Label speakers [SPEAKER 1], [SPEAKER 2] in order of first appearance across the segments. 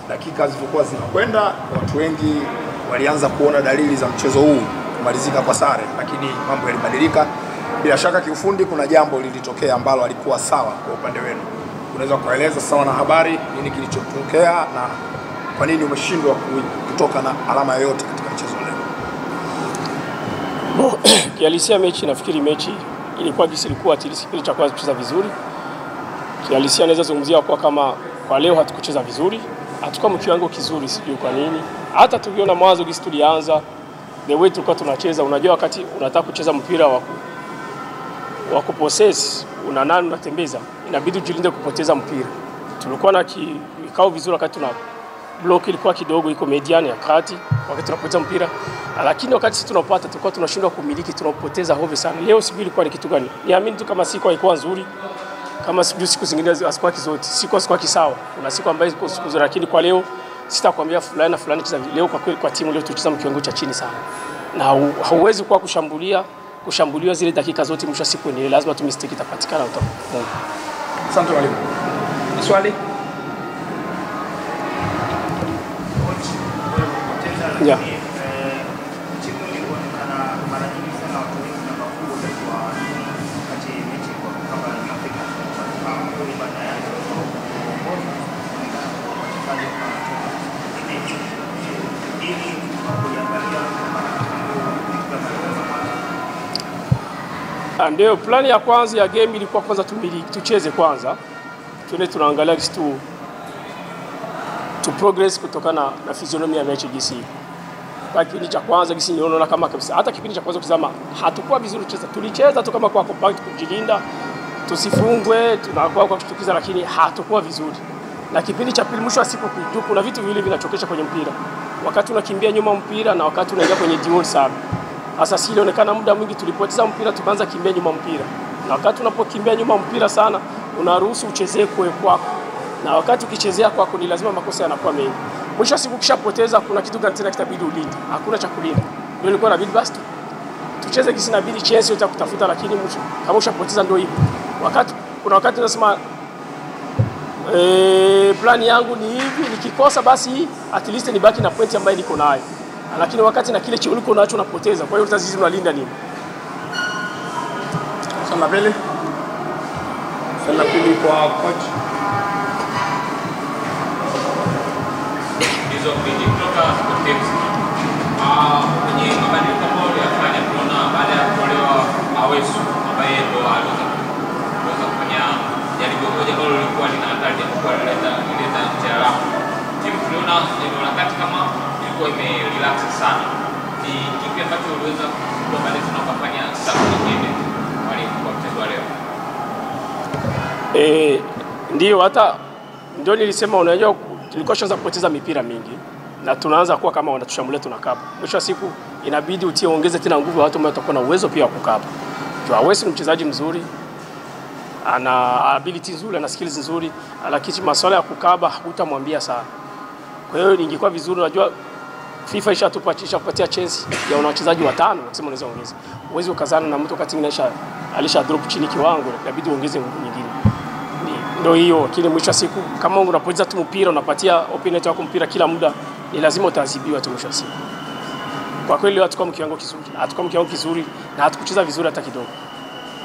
[SPEAKER 1] Dakika zilizokuwa zinakwenda, watu wengi walianza kuona dalili za mchezo huu kumalizika kwa sare, lakini mambo yalibadilika. Bila shaka kiufundi kuna jambo lilitokea ambalo halikuwa sawa kwa upande wenu. Unaweza kueleza sawa na habari nini kilichotokea na kwa nini umeshindwa kutoka na alama yoyote katika mchezo leo?
[SPEAKER 2] Kihalisia mechi, nafikiri mechi ilikuwa ilikuwa kipindi cha kwanza kucheza vizuri. Kihalisia naweza zungumzia kwa kama kwa leo hatukucheza vizuri, hatukuwa mkiwango kizuri, sijui kwa nini. Hata tuliona mwanzo gisi tulianza, the way tulikuwa tunacheza, unajua wakati unataka kucheza mpira wa kupossess, nani unatembeza, inabidi ujilinde kupoteza mpira. Tulikuwa na kikao vizuri wakati tuna block ilikuwa kidogo iko median ya kati wakati tunapoteza mpira, lakini wakati sisi tunapata tulikuwa tunashindwa kumiliki, tunapoteza hovyo sana. Leo sijui ilikuwa ni kitu gani. Niamini tu kama siku haikuwa nzuri, kama siku zingine asikuwa kizote, siku kisawa. Kuna siku ambayo iko siku nzuri, lakini kwa leo sitakwambia fulani na fulani cheza leo. Kwa kweli kwa timu leo tulicheza mkiwango cha chini sana, na hauwezi kuwa kushambuliwa zile dakika zote. Mwisho siku ni lazima tu mistake itapatikana.
[SPEAKER 1] Asante mwalimu. Swali?
[SPEAKER 2] Yeah. Ndio plani ya kwanza ya game ilikuwa kwanza tucheze kwanza. Tunaangalia to progress kutokana na physiognomy ya mechi gisi. Kwa kipindi cha kwanza gisi niona kama kabisa hata kipindi cha kwanza kuzama hatakuwa vizuri kucheza. Tulicheza tu kama kwa compact kujilinda, tusifungwe, tunakuwa kwa kutukiza, lakini hatakuwa vizuri. Na kipindi cha pili mwisho wa siku kuna vitu vile vinachokesha kwenye mpira. Wakati unakimbia nyuma mpira na wakati unaingia kwenye duel sana. Sasa si ilionekana muda mwingi tulipoteza mpira tukaanza kimbia nyuma mpira. Na wakati unapokimbia nyuma mpira sana unaruhusu uchezee kwako. Na wakati ukichezea kwako ni lazima makosa yanakuwa mengi. Mwisho siku kishapoteza kuna kitu gani tena kitabidi ulinde. Hakuna cha kulinda. Ndio ilikuwa inabidi basi tucheze kisi inabidi chance yote kutafuta, lakini mwisho kama ushapoteza ndio hivyo. Kuna wakati unasema plani yangu ni hivi, nikikosa basi at least nibaki na point ambayo niko nayo. Lakini wakati na kile chini uko nacho unapoteza, kwa hiyo utazizi unalinda nini?
[SPEAKER 1] Sana pili. Sana pili kwa coach.
[SPEAKER 3] Hizo mbili kutoka context. Kwenye mabadiliko ambayo yalifanya tunaona baada ya kutolewa Awesu ambaye ndo aliweza kufanya jaribio moja ambalo lilikuwa lina hatari ya kuleta nje ya rafu. Timu tuliona ndio wakati kama ilikuwa imerelax sana. Ni kipi ambacho uliweza kuchukua baada ya tunapofanya safu nyingine kwa mchezo wa leo?
[SPEAKER 2] Ndio hata ndio nilisema, unajua tulikuwa tunaanza kupoteza mipira mingi na tunaanza kuwa kama wanatushambulia tunakaba. Mwisho wa siku inabidi ongeze tena nguvu watu ambao watakuwa na uwezo pia wa kukaba. Kwa Wesley ni mchezaji mzuri, ana ability nzuri, ana skills nzuri, lakini masuala ya kukaba hutamwambia sana. Kwa hiyo ingekuwa vizuri, unajua FIFA ishakupatia chance ya wachezaji watano, nasema unaweza ongeza. Uwezo ukazana na mtu wakati mwingine alisha drop chini kiwango, inabidi uongeze nguvu nyingine. Ndio hiyo, lakini mwisho wa siku kama unapoteza tu mpira, unapatia opponent wako mpira kila muda, ni lazima utaadhibiwa tu mwisho wa siku. Kwa kweli hatakuwa mkiwango kizuri. Hatakuwa mkiwango kizuri na hatakucheza vizuri hata kidogo.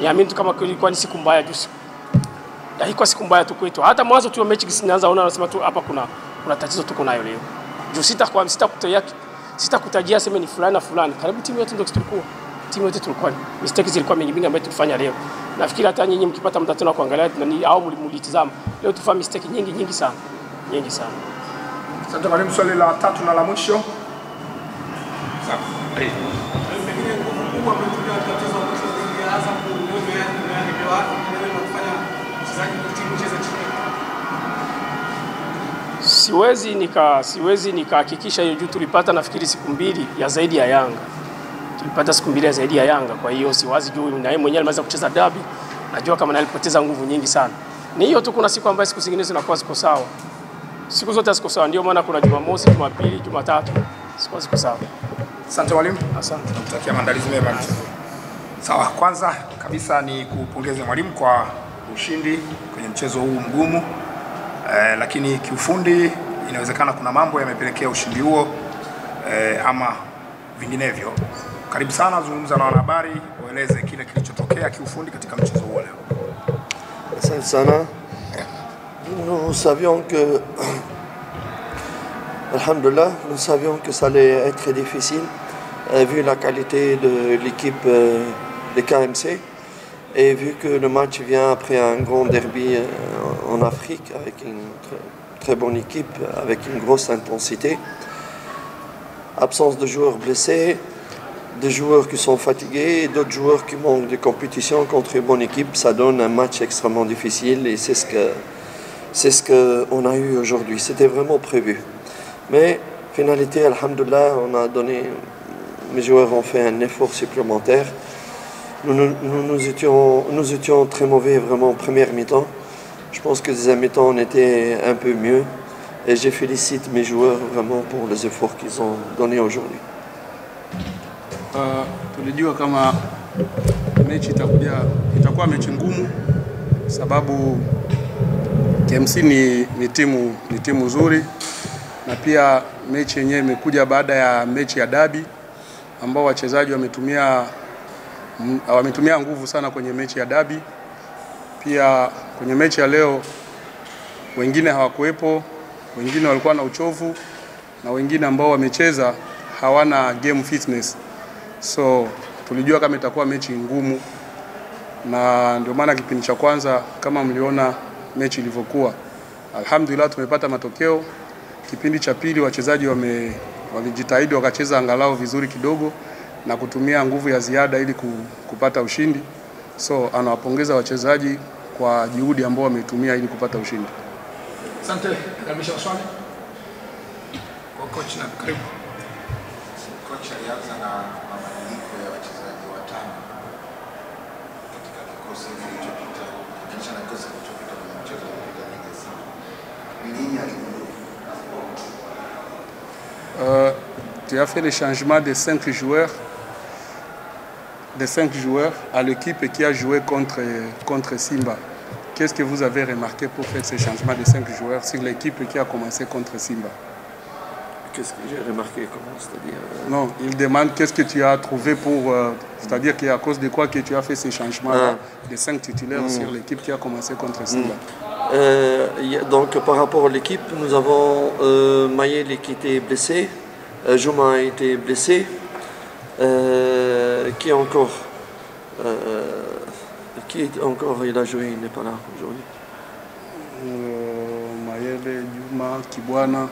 [SPEAKER 2] Niamini tu kama kweli ilikuwa ni siku mbaya tu. Haikuwa siku mbaya tu kwetu. Hata mwanzo tu wa mechi gisianza unasema tu hapa kuna tatizo tuko nayo leo. Juu sitakutajia sema ni fulani na fulani. Karibu timu yote ndio tulikuwa. Timu yote tulikuwa. Mistakes zilikuwa mingi ambazo tulifanya leo. Nafikiri hata nyinyi mkipata muda tena kuangalia au mlitizama. Leo tufanya mistake nyingi sana. Nyingi sana.
[SPEAKER 1] Asante mwalimu, swali la tatu na la mwisho. Sawa.
[SPEAKER 2] Siwezi nikahakikisha hiyo juu tulipata nafikiri siku mbili ya zaidi ya Yanga. Tulipata siku mbili ya zaidi ya Yanga, kwa hiyo siwazi juu na yeye mwenyewe alimaliza kucheza derby. Najua kama alipoteza nguvu nyingi sana. Ni hiyo tu, kuna siku ambazo siku zingine zinakuwa ziko sawa. Siku zote ziko sawa, ndio maana kuna Jumamosi, Jumapili, Jumatatu. Ziko sawa.
[SPEAKER 1] Asante mwalimu.
[SPEAKER 2] Asante.
[SPEAKER 1] Nakutakia maandalizi mema. Sawa, kwanza kabisa ni kupongeza mwalimu kwa ushindi kwenye mchezo huu mgumu. lakini kiufundi inawezekana kuna mambo yamepelekea ushindi huo ama vinginevyo. Karibu sana, zungumza na wanahabari, waeleze kile kilichotokea kiufundi katika mchezo huo leo.
[SPEAKER 4] Asante sana. Nous savions que, alhamdulillah, nous savions que ça allait être difficile vu la qualité de l'équipe de KMC et vu que le match vient après un grand derby en Afrique avec une très bonne équipe, avec une grosse intensité. Absence de joueurs blessés, des joueurs qui sont fatigués et d'autres joueurs qui manquent de compétition contre une bonne équipe, ça donne un match extrêmement difficile et c'est ce qu'on a eu aujourd'hui. C'était vraiment prévu. Mais, finalité, alhamdoulilah, mes joueurs ont fait un effort supplémentaire. Nous étions très mauvais vraiment en première mi-temps. Je pense que deuxième mi-temps, on était un peu mieux. Et je félicite mes joueurs vraiment pour les efforts qu'ils ont donnés aujourd'hui.
[SPEAKER 5] Tulijua kama mechi itakuwa mechi ngumu sababu KMC ni timu nzuri, na pia mechi yenyewe imekuja baada ya mechi ya dabi ambao wachezaji wametumia nguvu sana kwenye mechi ya dabi. Pia kwenye mechi ya leo wengine hawakuwepo, wengine walikuwa na uchovu na wengine ambao wamecheza hawana game fitness. So tulijua kama itakuwa mechi ngumu, na ndio maana kipindi cha kwanza kama mliona mechi ilivyokuwa, alhamdulillah tumepata matokeo. Kipindi cha pili wachezaji walijitahidi wakacheza angalau vizuri kidogo na kutumia nguvu ya ziada ili kupata ushindi. So anawapongeza wachezaji kwa juhudi ambao wametumia ili kupata ushindi.
[SPEAKER 1] Asante. Kabisha swali kwa coach na karibu.
[SPEAKER 6] Coach alianza na mabadiliko ya wachezaji watano katika kikosi kilichopita, kisha na kikosi kilichopita kwenye mchezo wa Liga Simba. Ni nini aligundua?
[SPEAKER 5] Tu as fait le changement de 5 joueurs à l'équipe qui a joué contre Simba. Qu'est-ce que vous avez remarqué pour faire ce changement de 5 joueurs sur l'équipe qui a commencé contre Simba?
[SPEAKER 4] Qu'est-ce que j'ai remarqué? Comment, c'est-à-dire
[SPEAKER 5] Non, il demande qu'est-ce que tu as trouvé pour... c'est-à-dire qu'à cause de quoi que tu as fait ce changement de 5 titulaires sur l'équipe qui a commencé contre Simba?
[SPEAKER 4] Donc par rapport à l'équipe, nous avons Mayele qui était blessé, Juma a été blessé, qui encore il a joué, il n'est pas là aujourd'hui.
[SPEAKER 5] Mayele, Juma, Kibwana.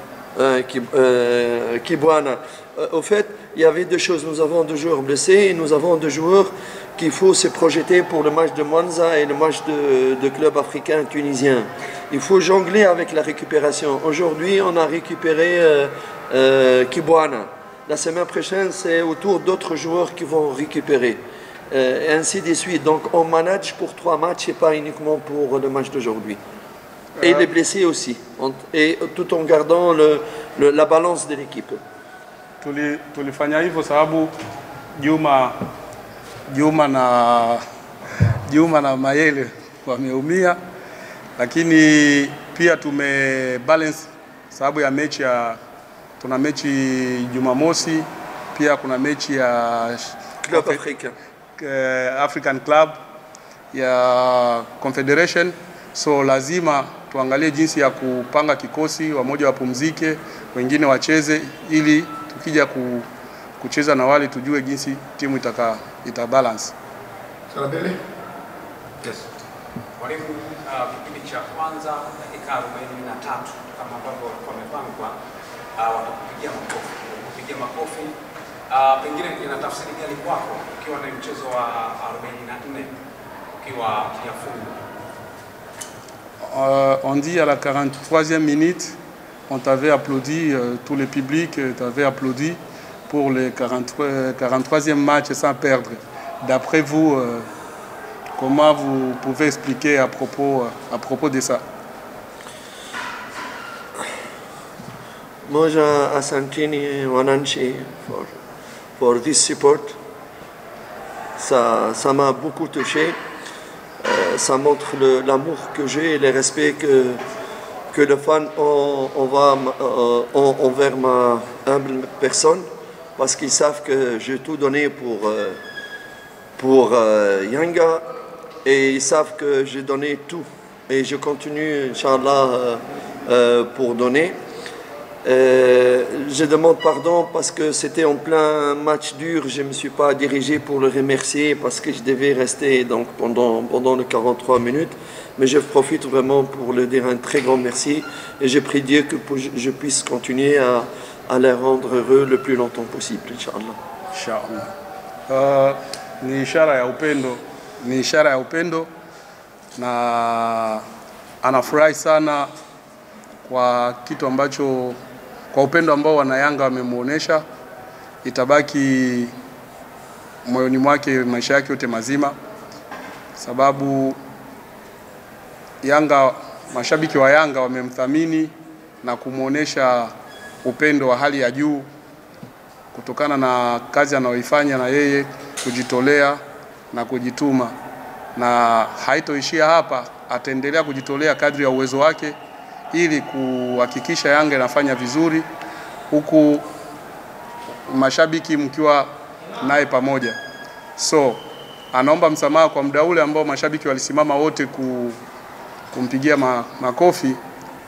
[SPEAKER 4] Kibwana. Au fait, il y avait deux choses. Nous avons 2 joueurs blessés et nous avons 2 joueurs qu'il faut se projeter pour le match de Monza et le match de club africain tunisien. Il faut jongler avec la récupération. Aujourd'hui, on a récupéré Kibwana. La semaine prochaine, c'est au tour d'autres joueurs qui vont récupérer. Et ainsi de suite. Donc, on manage pour 3 matchs et pas uniquement pour le match d'aujourd'hui. Et les blessés aussi, et tout en gardant la balance de l'équipe.
[SPEAKER 5] Tulifanya hivyo sababu Juma na Mayele wameumia, lakini pia tumebalance sababu ya mechi tuna mechi Jumamosi, pia kuna mechi ya
[SPEAKER 4] Club Africain.
[SPEAKER 5] African Club ya Confederation. So lazima tuangalie jinsi ya kupanga kikosi, wamoja wapumzike, wengine wacheze, ili tukija kucheza na wale tujue jinsi timu itabalance.
[SPEAKER 1] Salabele?
[SPEAKER 3] Yes. Mwalimu, kipindi cha kwanza dakika 43 kama ambavyo walikuwa wamepangwa, watakupigia makofi. Pengine ina tafsiri gani kwako ukiwa na mchezo wa 44 ukiwa kiafungu?
[SPEAKER 5] On dit à la 43e minute, on t'avait applaudi, tout le public t'avait applaudi pour le 43e match sans perdre. D'après vous, comment vous pouvez expliquer à propos de ça?
[SPEAKER 4] Moi, j'ai Santini Wananchi for this support. Ça m'a beaucoup touché. Ça montre l'amour que j'ai et le respect que que les fans ont envers ma humble personne, parce qu'ils savent que j'ai tout donné pour Yanga, et ils savent que j'ai donné tout. Et je continue, Inch'Allah, pour donner. Je demande pardon parce que c'était en plein match dur. Je ne me suis pas dirigé pour le remercier parce que je devais rester donc, pendant les 43 minutes. Mais je profite vraiment pour lui dire un très grand merci. Et je prie Dieu que je puisse continuer à les rendre heureux le plus longtemps possible, Inch'Allah.
[SPEAKER 5] Inch'Allah. Ni ishara ya upendo, na anafurahi sana kwa kitu ambacho, kwa upendo ambao wanayanga wamemuonesha. Itabaki moyoni mwake maisha yake yote mazima, sababu Yanga, mashabiki wa Yanga wamemthamini na kumuonesha upendo wa hali ya juu kutokana na kazi anayoifanya na yeye kujitolea na kujituma, na haitoishia hapa. Ataendelea kujitolea kadri ya uwezo wake ili kuhakikisha Yanga inafanya vizuri, huku mashabiki mkiwa naye pamoja. So anaomba msamaha kwa muda ule ambao mashabiki walisimama wote kumpigia makofi.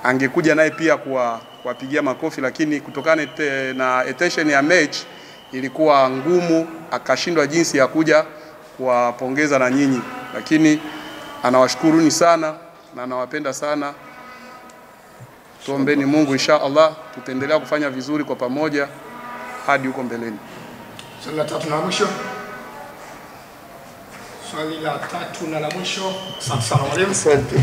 [SPEAKER 5] Angekuja naye pia kuwapigia makofi, lakini kutokana na attention ya match ilikuwa ngumu, akashindwa jinsi ya kuja kuwapongeza na nyinyi, lakini anawashukuruni sana na anawapenda sana. Tuombeni Mungu, inshallah tutaendelea kufanya vizuri kwa pamoja hadi huko mbeleni.
[SPEAKER 1] Swali la tatu na la mwisho. Swali la tatu na la mwisho. Asante sana mwalimu.
[SPEAKER 4] Asante.